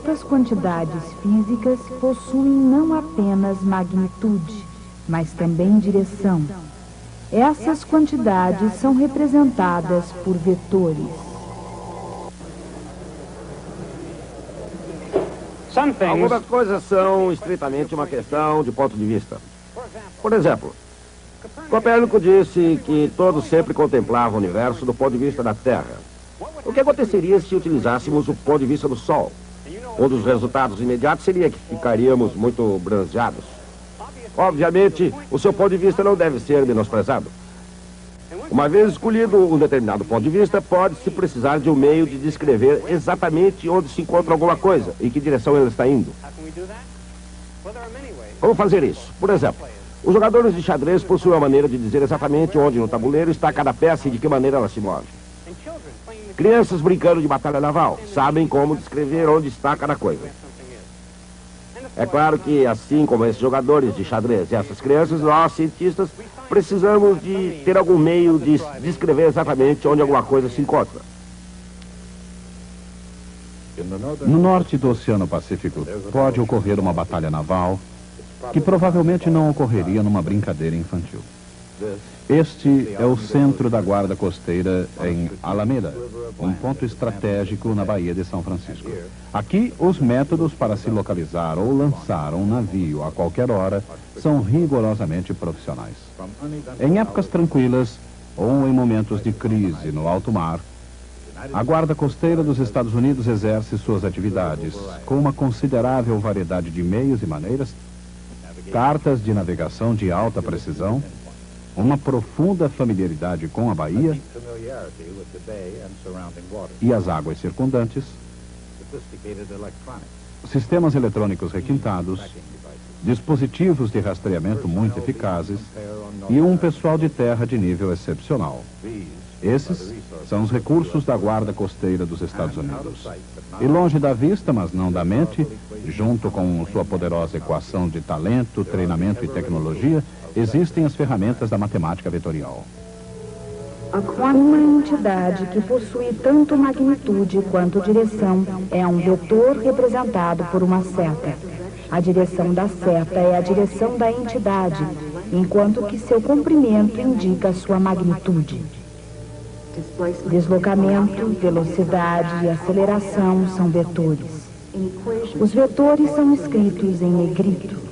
certas quantidades físicas possuem não apenas magnitude, mas também direção. Essas quantidades são representadas por vetores. Algumas coisas são estritamente uma questão de ponto de vista. Por exemplo, Copérnico disse que todos sempre contemplavam o universo do ponto de vista da Terra. O que aconteceria se utilizássemos o ponto de vista do Sol? Um dos resultados imediatos seria que ficaríamos muito bronzeados. Obviamente, o seu ponto de vista não deve ser menosprezado. Uma vez escolhido um determinado ponto de vista, pode-se precisar de um meio de descrever exatamente onde se encontra alguma coisa e que direção ela está indo. Como fazer isso? Por exemplo, os jogadores de xadrez possuem uma maneira de dizer exatamente onde no tabuleiro está cada peça e de que maneira ela se move. Crianças brincando de batalha naval sabem como descrever onde está cada coisa. É claro que, assim como esses jogadores de xadrez e essas crianças, nós, cientistas, precisamos de ter algum meio de descrever exatamente onde alguma coisa se encontra. No norte do Oceano Pacífico, pode ocorrer uma batalha naval que provavelmente não ocorreria numa brincadeira infantil. Este é o centro da guarda costeira em Alameda, um ponto estratégico na Baía de São Francisco. Aqui, os métodos para se localizar ou lançar um navio a qualquer hora são rigorosamente profissionais. Em épocas tranquilas ou em momentos de crise no alto mar, a Guarda Costeira dos Estados Unidos exerce suas atividades com uma considerável variedade de meios e maneiras, cartas de navegação de alta precisão, uma profunda familiaridade com a baía e as águas circundantes, sistemas eletrônicos requintados, dispositivos de rastreamento muito eficazes e um pessoal de terra de nível excepcional. Esses são os recursos da Guarda Costeira dos Estados Unidos. E longe da vista, mas não da mente, junto com sua poderosa equação de talento, treinamento e tecnologia, existem as ferramentas da matemática vetorial. Uma entidade que possui tanto magnitude quanto direção é um vetor representado por uma seta. A direção da seta é a direção da entidade, enquanto que seu comprimento indica sua magnitude. Deslocamento, velocidade e aceleração são vetores. Os vetores são escritos em negrito.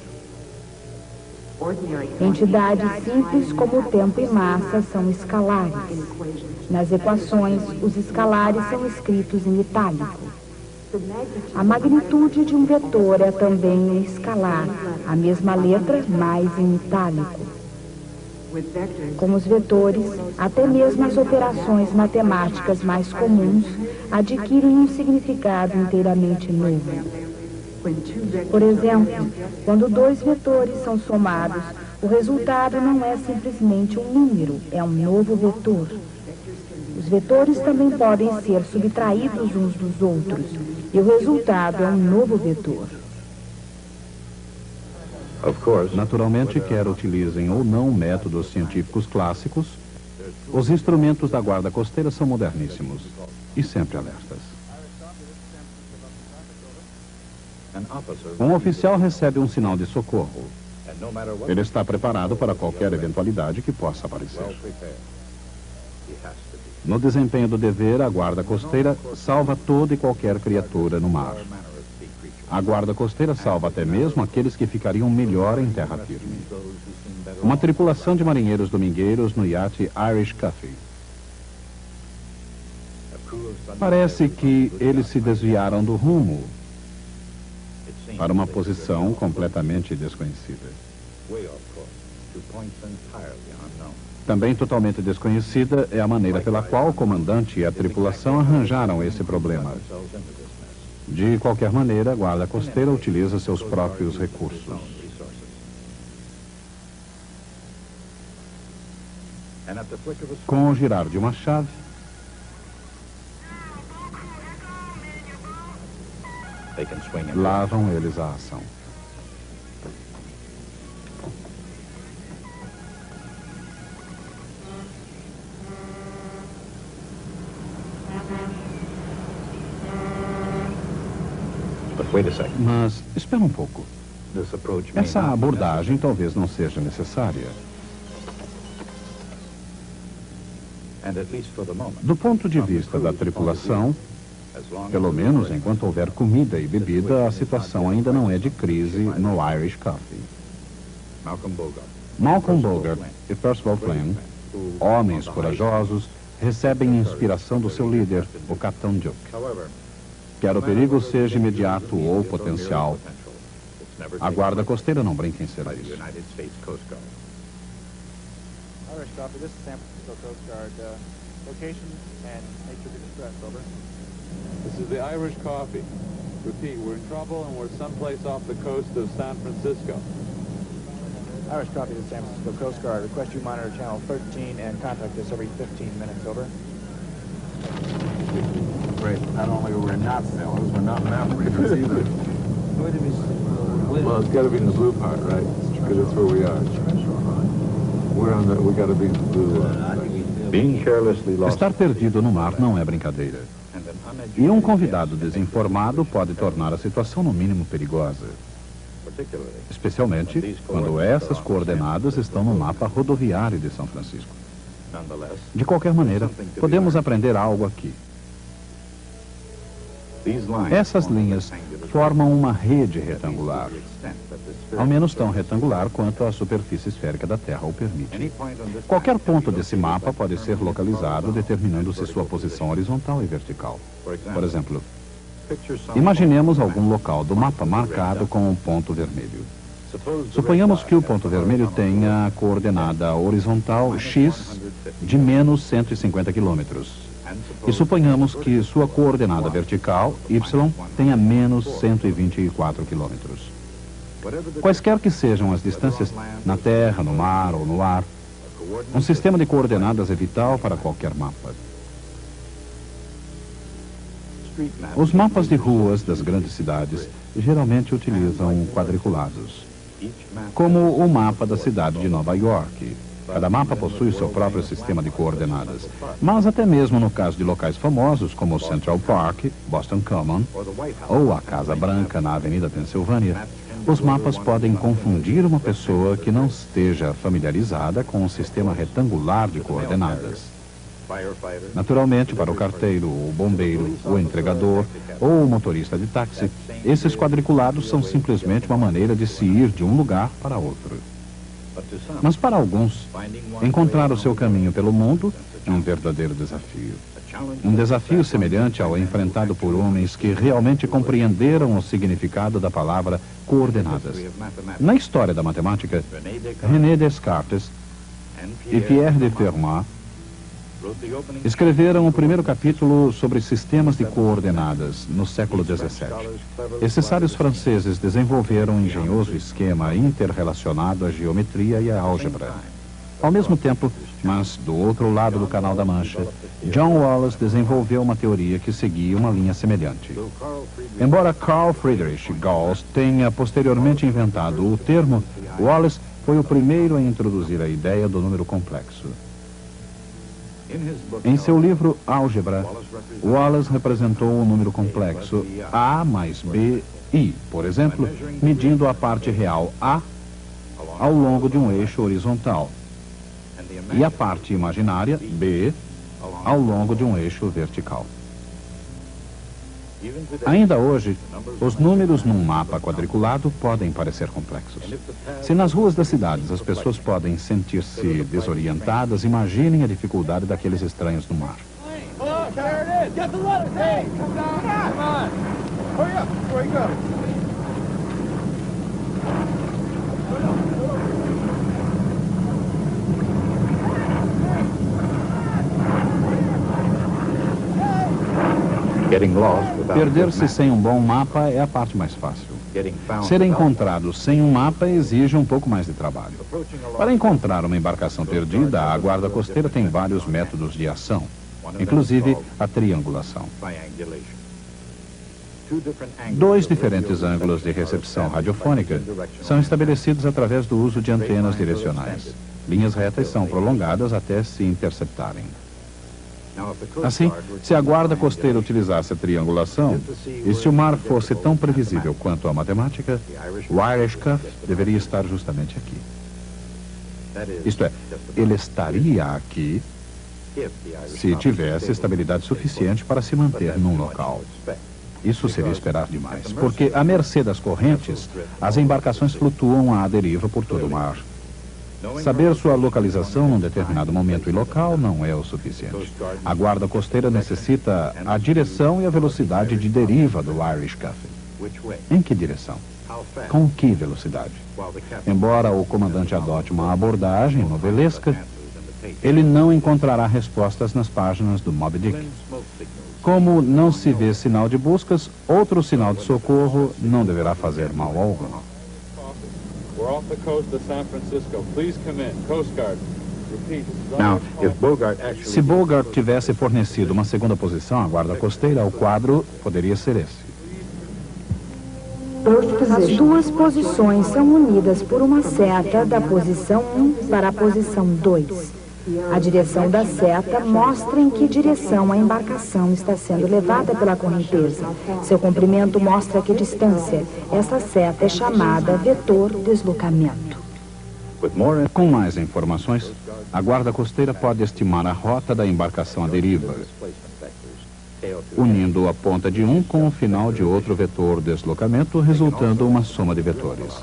Entidades simples como tempo e massa são escalares. Nas equações, os escalares são escritos em itálico. A magnitude de um vetor é também um escalar, a mesma letra, mas em itálico. Com os vetores, até mesmo as operações matemáticas mais comuns adquirem um significado inteiramente novo. Por exemplo, quando dois vetores são somados, o resultado não é simplesmente um número, é um novo vetor. Os vetores também podem ser subtraídos uns dos outros, e o resultado é um novo vetor. Naturalmente, quer utilizem ou não métodos científicos clássicos, os instrumentos da Guarda Costeira são moderníssimos e sempre alertas. Um oficial recebe um sinal de socorro. Ele está preparado para qualquer eventualidade que possa aparecer. No desempenho do dever, a Guarda Costeira salva toda e qualquer criatura no mar. A Guarda Costeira salva até mesmo aqueles que ficariam melhor em terra firme. Uma tripulação de marinheiros domingueiros no iate Irish Coffee. Parece que eles se desviaram do rumo para uma posição completamente desconhecida. Também totalmente desconhecida é a maneira pela qual o comandante e a tripulação arranjaram esse problema. De qualquer maneira, a Guarda Costeira utiliza seus próprios recursos. Com o girar de uma chave, lá vão eles à ação. Mas espera um pouco. Essa abordagem talvez não seja necessária. Do ponto de vista da tripulação, pelo menos enquanto houver comida e bebida, a situação ainda não é de crise no Irish Coffee. Malcolm Bogart e Percival Flynn, homens corajosos, recebem inspiração do seu líder, o Capitão Duke. Quer o perigo seja imediato ou potencial, a guarda costeira não brinca em serviço. Irish Coffee, this is San Francisco Coast Guard. Location and nature of the distress, over. This is the Irish Coffee. Repeat, we're in trouble and we're someplace off the coast of San Francisco. Irish Coffee to San Francisco Coast Guard. Request you monitor channel 13 and contact us every 15 minutes, over. Great. Not only are we not sailors, we're not map readers either. Well, it's got to be in the blue part, right? Because that's where we are. We're on the, we got to be in the blue. Being carelessly lost. Estar perdido no mar não é brincadeira. E um convidado desinformado pode tornar a situação no mínimo perigosa. Especialmente quando essas coordenadas estão no mapa rodoviário de São Francisco. De qualquer maneira, podemos aprender algo aqui. Essas linhas formam uma rede retangular, ao menos tão retangular quanto a superfície esférica da Terra o permite. Qualquer ponto desse mapa pode ser localizado, determinando-se sua posição horizontal e vertical. Por exemplo, imaginemos algum local do mapa marcado com um ponto vermelho. Suponhamos que o ponto vermelho tenha a coordenada horizontal x de menos 150 quilômetros. E suponhamos que sua coordenada vertical, y, tenha menos 124 quilômetros. Quaisquer que sejam as distâncias na Terra, no mar ou no ar, um sistema de coordenadas é vital para qualquer mapa. Os mapas de ruas das grandes cidades geralmente utilizam quadriculados, como o mapa da cidade de Nova York. Cada mapa possui o seu próprio sistema de coordenadas. Mas até mesmo no caso de locais famosos como Central Park, Boston Common, ou a Casa Branca na Avenida Pensilvânia, os mapas podem confundir uma pessoa que não esteja familiarizada com um sistema retangular de coordenadas. Naturalmente, para o carteiro, o bombeiro, o entregador ou o motorista de táxi, esses quadriculados são simplesmente uma maneira de se ir de um lugar para outro. Mas para alguns, encontrar o seu caminho pelo mundo é um verdadeiro desafio. Um desafio semelhante ao enfrentado por homens que realmente compreenderam o significado da palavra coordenadas. Na história da matemática, René Descartes e Pierre de Fermat escreveram o primeiro capítulo sobre sistemas de coordenadas no século XVII. Esses sábios franceses desenvolveram um engenhoso esquema interrelacionado à geometria e à álgebra. Ao mesmo tempo, mas do outro lado do Canal da Mancha, John Wallis desenvolveu uma teoria que seguia uma linha semelhante. Embora Carl Friedrich Gauss tenha posteriormente inventado o termo, Wallis foi o primeiro a introduzir a ideia do número complexo. Em seu livro Álgebra, Wallis representou o número complexo A mais B, I, por exemplo, medindo a parte real A ao longo de um eixo horizontal e a parte imaginária, B, ao longo de um eixo vertical. Ainda hoje, os números num mapa quadriculado podem parecer complexos. Se nas ruas das cidades as pessoas podem sentir-se desorientadas, imaginem a dificuldade daqueles estranhos no mar. Perder-se sem um bom mapa é a parte mais fácil. Ser encontrado sem um mapa exige um pouco mais de trabalho. Para encontrar uma embarcação perdida, a guarda costeira tem vários métodos de ação, inclusive a triangulação. Dois diferentes ângulos de recepção radiofônica são estabelecidos através do uso de antenas direcionais. Linhas retas são prolongadas até se interceptarem. Assim, se a guarda costeira utilizasse a triangulação, e se o mar fosse tão previsível quanto a matemática, o Irish Cuff deveria estar justamente aqui. Isto é, ele estaria aqui se tivesse estabilidade suficiente para se manter num local. Isso seria esperar demais, porque, à mercê das correntes, as embarcações flutuam à deriva por todo o mar. Saber sua localização num determinado momento e local não é o suficiente. A guarda costeira necessita a direção e a velocidade de deriva do Irish Cuff. Em que direção? Com que velocidade? Embora o comandante adote uma abordagem novelesca, ele não encontrará respostas nas páginas do Moby Dick. Como não se vê sinal de buscas, outro sinal de socorro não deverá fazer mal algum. We're off the coast of San Francisco. Please come in. Coast Guard. Repeat. Now, if Bogart actually... Se Bogart tivesse fornecido uma segunda posição à guarda costeira, o quadro poderia ser esse. As duas posições são unidas por uma seta da posição 1 para a posição 2. A direção da seta mostra em que direção a embarcação está sendo levada pela correnteza. Seu comprimento mostra que distância. Essa seta é chamada vetor deslocamento. Com mais informações, a guarda costeira pode estimar a rota da embarcação à deriva, unindo a ponta de um com o final de outro vetor deslocamento, resultando uma soma de vetores.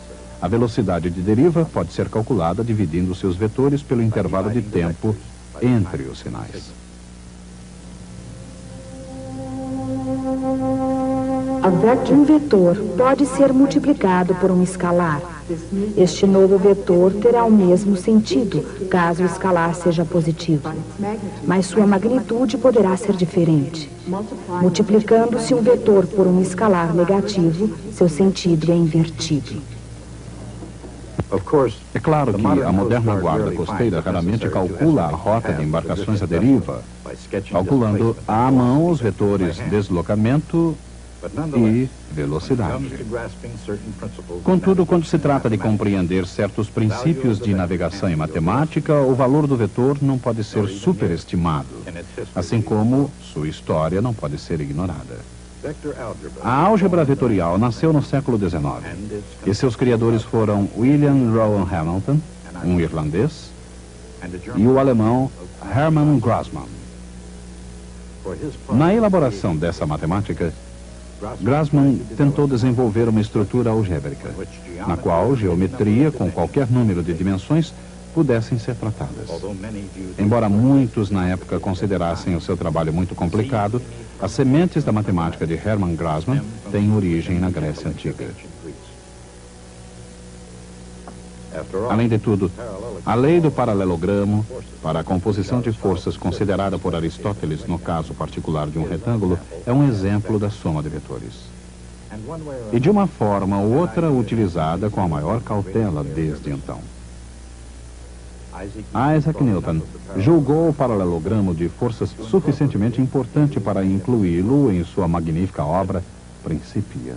A velocidade de deriva pode ser calculada dividindo seus vetores pelo intervalo de tempo entre os sinais. Um vetor pode ser multiplicado por um escalar. Este novo vetor terá o mesmo sentido, caso o escalar seja positivo. Mas sua magnitude poderá ser diferente. Multiplicando-se um vetor por um escalar negativo, seu sentido é invertido. É claro que a moderna guarda costeira raramente calcula a rota de embarcações à deriva, calculando à mão os vetores deslocamento e velocidade. Contudo, quando se trata de compreender certos princípios de navegação e matemática, o valor do vetor não pode ser superestimado, assim como sua história não pode ser ignorada. A álgebra vetorial nasceu no século XIX, e seus criadores foram William Rowan Hamilton, um irlandês, e o alemão Hermann Grassmann. Na elaboração dessa matemática, Grassmann tentou desenvolver uma estrutura algébrica, na qual geometria com qualquer número de dimensões pudessem ser tratadas. Embora muitos na época considerassem o seu trabalho muito complicado, as sementes da matemática de Hermann Grassmann têm origem na Grécia Antiga. Além de tudo, a lei do paralelogramo, para a composição de forças considerada por Aristóteles no caso particular de um retângulo, é um exemplo da soma de vetores. E de uma forma ou outra utilizada com a maior cautela desde então. Isaac Newton julgou o paralelogramo de forças suficientemente importante para incluí-lo em sua magnífica obra Principia.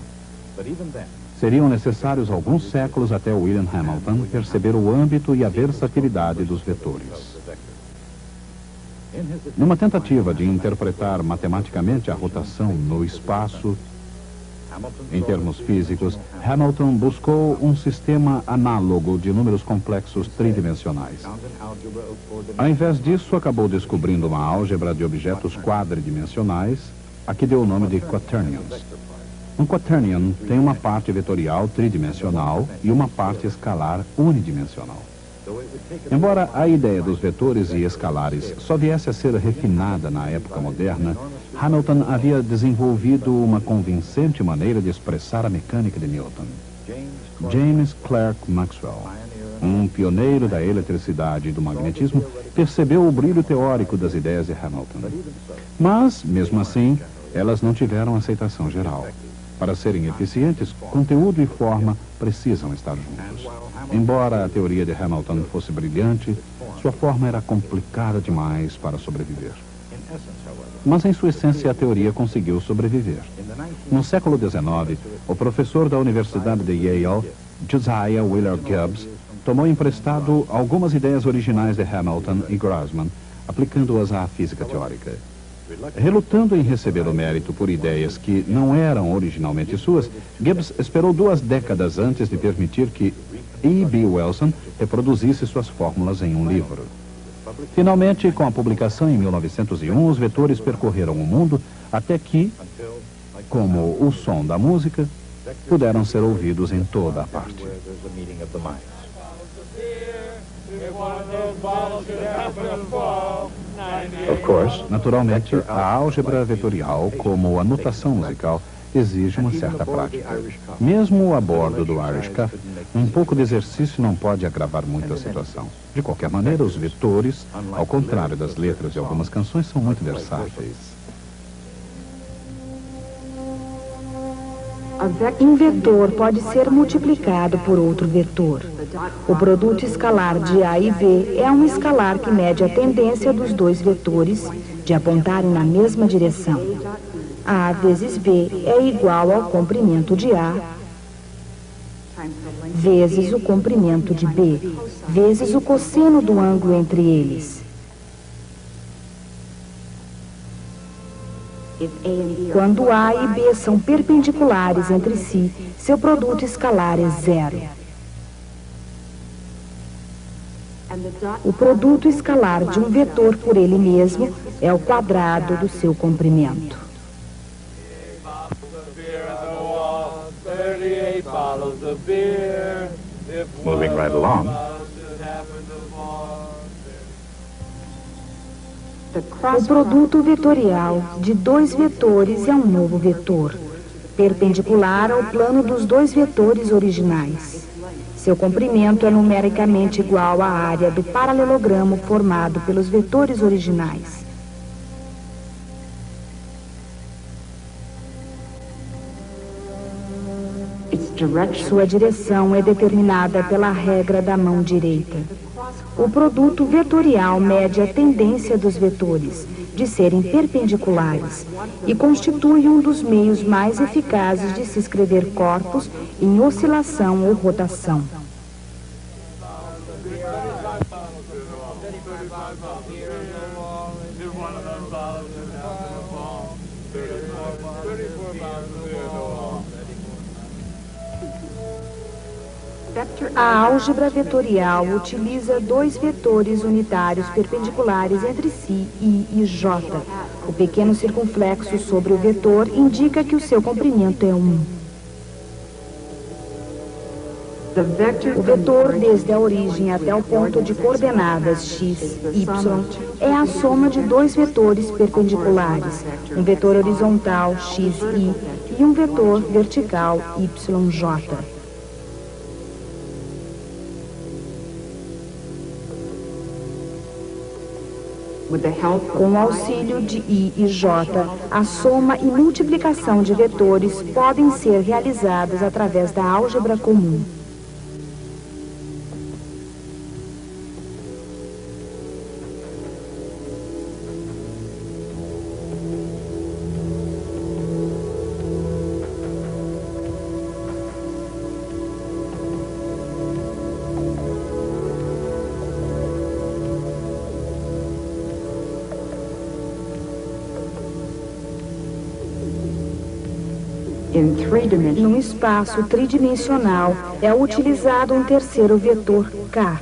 Seriam necessários alguns séculos até William Hamilton perceber o âmbito e a versatilidade dos vetores. Numa tentativa de interpretar matematicamente a rotação no espaço, em termos físicos, Hamilton buscou um sistema análogo de números complexos tridimensionais. Ao invés disso, acabou descobrindo uma álgebra de objetos quadridimensionais, a que deu o nome de quaternions. Um quaternion tem uma parte vetorial tridimensional e uma parte escalar unidimensional. Embora a ideia dos vetores e escalares só viesse a ser refinada na época moderna, Hamilton havia desenvolvido uma convincente maneira de expressar a mecânica de Newton. James Clerk Maxwell, um pioneiro da eletricidade e do magnetismo, percebeu o brilho teórico das ideias de Hamilton. Mas, mesmo assim, elas não tiveram aceitação geral. Para serem eficientes, conteúdo e forma precisam estar juntos. Embora a teoria de Hamilton fosse brilhante, sua forma era complicada demais para sobreviver. Mas, em sua essência, a teoria conseguiu sobreviver. No século XIX, o professor da Universidade de Yale, Josiah Wheeler Gibbs, tomou emprestado algumas ideias originais de Hamilton e Grassmann, aplicando-as à física teórica. Relutando em receber o mérito por ideias que não eram originalmente suas, Gibbs esperou 2 décadas antes de permitir que E.B. Wilson reproduzisse suas fórmulas em um livro. Finalmente, com a publicação em 1901, os vetores percorreram o mundo até que, como o som da música, puderam ser ouvidos em toda a parte. Naturalmente, a álgebra vetorial, como a notação musical, exige uma certa prática. Mesmo a bordo do Irish Cuff, um pouco de exercício não pode agravar muito a situação. De qualquer maneira, os vetores, ao contrário das letras de algumas canções, são muito versáteis. Um vetor pode ser multiplicado por outro vetor. O produto escalar de A e B é um escalar que mede a tendência dos 2 vetores de apontarem na mesma direção. A vezes B é igual ao comprimento de A vezes o comprimento de B, vezes o cosseno do ângulo entre eles. Quando A e B são perpendiculares entre si, seu produto escalar é 0. O produto escalar de um vetor por ele mesmo é o quadrado do seu comprimento. Moving right along. O produto vetorial de 2 vetores é um novo vetor, perpendicular ao plano dos 2 vetores originais. Seu comprimento é numericamente igual à área do paralelogramo formado pelos vetores originais. Sua direção é determinada pela regra da mão direita. O produto vetorial mede a tendência dos vetores de serem perpendiculares e constitui um dos meios mais eficazes de se escrever corpos em oscilação ou rotação. A álgebra vetorial utiliza 2 vetores unitários perpendiculares entre si, I e J. O pequeno circunflexo sobre o vetor indica que o seu comprimento é 1. O vetor desde a origem até o ponto de coordenadas x, y é a soma de 2 vetores perpendiculares, um vetor horizontal x, y e um vetor vertical y, j. Com o auxílio de I e J, a soma e multiplicação de vetores podem ser realizadas através da álgebra comum. Num espaço tridimensional, é utilizado um terceiro vetor K.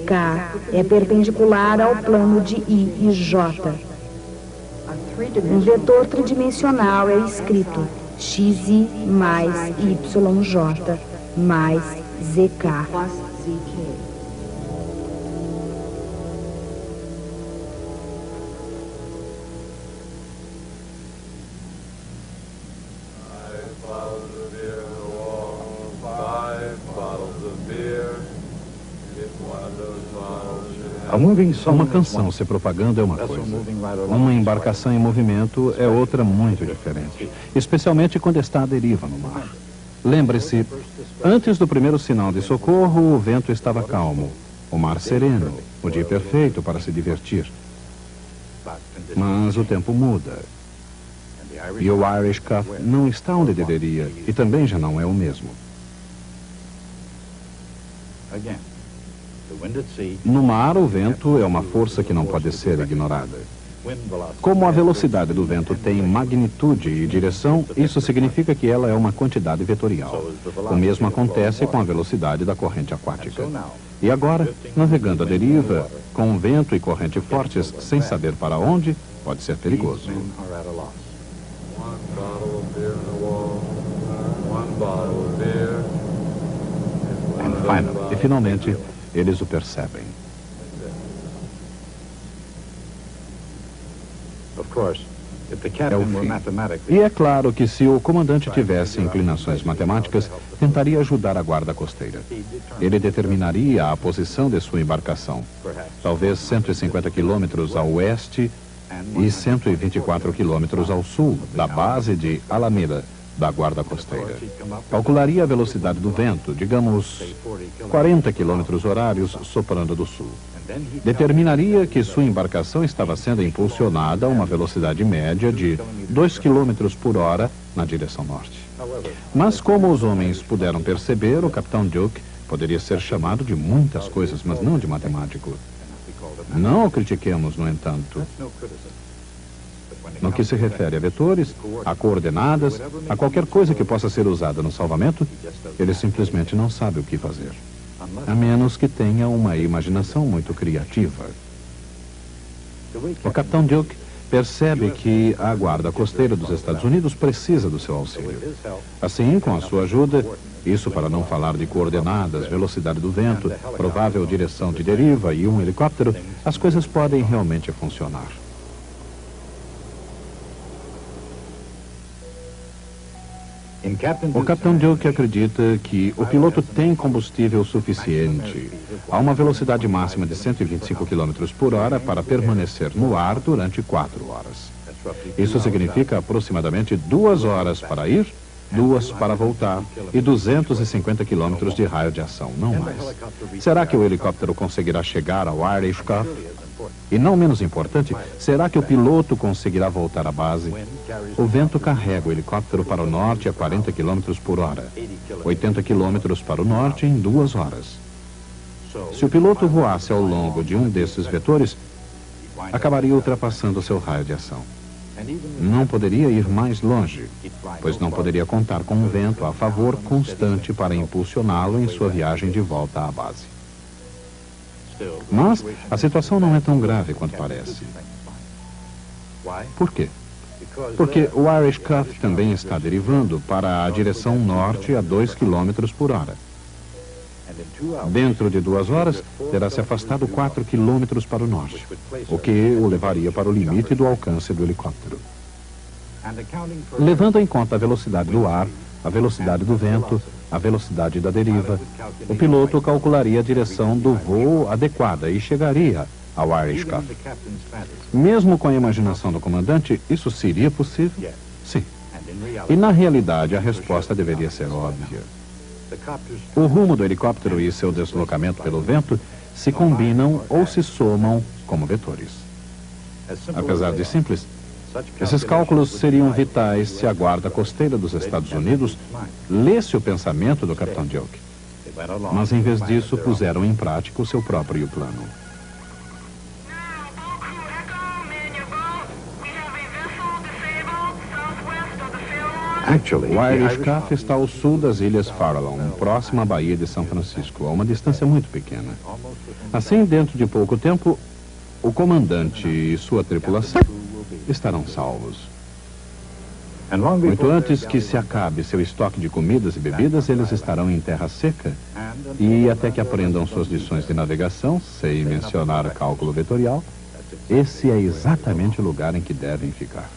K é perpendicular ao plano de I e J. Um vetor tridimensional é escrito xi mais yj mais zk. Uma canção se propagando é uma coisa. Uma embarcação em movimento é outra muito diferente, especialmente quando está à deriva no mar. Lembre-se, antes do primeiro sinal de socorro, o vento estava calmo, o mar sereno, o dia perfeito para se divertir. Mas o tempo muda. E o Irish Cuff não está onde deveria, e também já não é o mesmo. No mar, o vento é uma força que não pode ser ignorada. Como a velocidade do vento tem magnitude e direção, isso significa que ela é uma quantidade vetorial. O mesmo acontece com a velocidade da corrente aquática. E agora, navegando à deriva, com vento e corrente fortes, sem saber para onde, pode ser perigoso. E finalmente, eles o percebem. É o fim. E é claro que se o comandante tivesse inclinações matemáticas, tentaria ajudar a guarda costeira. Ele determinaria a posição de sua embarcação, talvez 150 quilômetros a oeste e 124 quilômetros ao sul da base de Alameda, da guarda costeira. Calcularia a velocidade do vento, digamos 40 quilômetros horários soprando do sul. Determinaria que sua embarcação estava sendo impulsionada a uma velocidade média de 2 quilômetros por hora na direção norte. Mas como os homens puderam perceber, o capitão Duke poderia ser chamado de muitas coisas, mas não de matemático. Não o critiquemos, no entanto. No que se refere a vetores, a coordenadas, a qualquer coisa que possa ser usada no salvamento, ele simplesmente não sabe o que fazer. A menos que tenha uma imaginação muito criativa. O capitão Duke percebe que a guarda costeira dos Estados Unidos precisa do seu auxílio. Assim, com a sua ajuda, isso para não falar de coordenadas, velocidade do vento, provável direção de deriva e um helicóptero, as coisas podem realmente funcionar. O capitão Duke acredita que o piloto tem combustível suficiente a uma velocidade máxima de 125 km por hora para permanecer no ar durante 4 horas. Isso significa aproximadamente 2 horas para ir, 2 para voltar e 250 km de raio de ação, não mais. Será que o helicóptero conseguirá chegar ao Irish Cuff? E não menos importante, será que o piloto conseguirá voltar à base? O vento carrega o helicóptero para o norte a 40 km por hora, 80 km para o norte em 2 horas. Se o piloto voasse ao longo de um desses vetores, acabaria ultrapassando seu raio de ação. Não poderia ir mais longe, pois não poderia contar com um vento a favor constante para impulsioná-lo em sua viagem de volta à base. Mas a situação não é tão grave quanto parece. Por quê? Porque o Irish Cuff também está derivando para a direção norte a 2 km por hora. Dentro de 2 horas, terá se afastado 4 km para o norte, o que o levaria para o limite do alcance do helicóptero. Levando em conta a velocidade do ar, a velocidade do vento, a velocidade da deriva, o piloto calcularia a direção do voo adequada e chegaria ao Irish Cuff. Mesmo com a imaginação do comandante, isso seria possível? Sim. E na realidade, a resposta deveria ser óbvia. O rumo do helicóptero e seu deslocamento pelo vento se combinam ou se somam como vetores. Apesar de simples, esses cálculos seriam vitais se a guarda costeira dos Estados Unidos lesse o pensamento do capitão Duke. Mas, em vez disso, puseram em prática o seu próprio plano. O Irish Cuff está ao sul das Ilhas Farallon, próxima à Baía de São Francisco, a uma distância muito pequena. Assim, dentro de pouco tempo, o comandante e sua tripulação estarão salvos. Muito antes que se acabe seu estoque de comidas e bebidas, eles estarão em terra seca. E até que aprendam suas lições de navegação, sem mencionar cálculo vetorial, esse é exatamente o lugar em que devem ficar.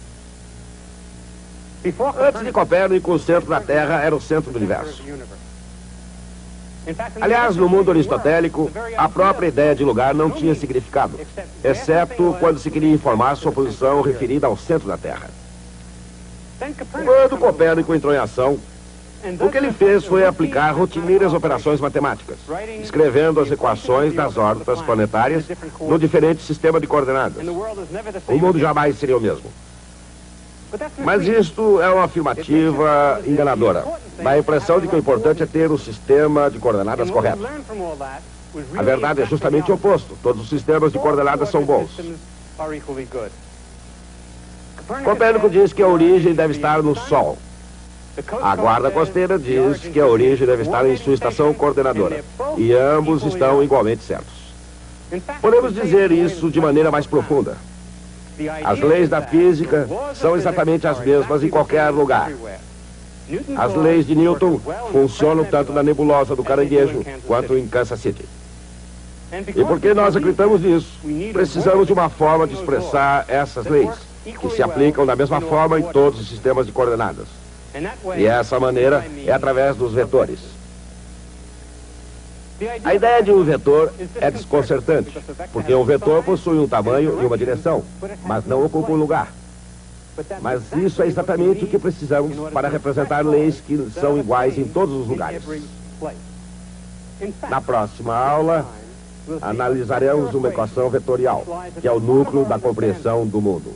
Antes de Copérnico, o centro da Terra era o centro do universo. Aliás, no mundo aristotélico, a própria ideia de lugar não tinha significado, exceto quando se queria informar sua posição referida ao centro da Terra. Quando Copérnico entrou em ação, o que ele fez foi aplicar rotineiras operações matemáticas, escrevendo as equações das órbitas planetárias no diferente sistema de coordenadas. O mundo jamais seria o mesmo. Mas isto é uma afirmativa enganadora. Dá a impressão de que o importante é ter o sistema de coordenadas correto. A verdade é justamente o oposto. Todos os sistemas de coordenadas são bons. Copérnico diz que a origem deve estar no Sol. A guarda costeira diz que a origem deve estar em sua estação coordenadora. E ambos estão igualmente certos. Podemos dizer isso de maneira mais profunda. As leis da física são exatamente as mesmas em qualquer lugar. As leis de Newton funcionam tanto na nebulosa do Caranguejo quanto em Kansas City. E porque nós acreditamos nisso, precisamos de uma forma de expressar essas leis, que se aplicam da mesma forma em todos os sistemas de coordenadas. E essa maneira é através dos vetores. A ideia de um vetor é desconcertante, porque um vetor possui um tamanho e uma direção, mas não ocupa um lugar. Mas isso é exatamente o que precisamos para representar leis que são iguais em todos os lugares. Na próxima aula, analisaremos uma equação vetorial, que é o núcleo da compreensão do mundo.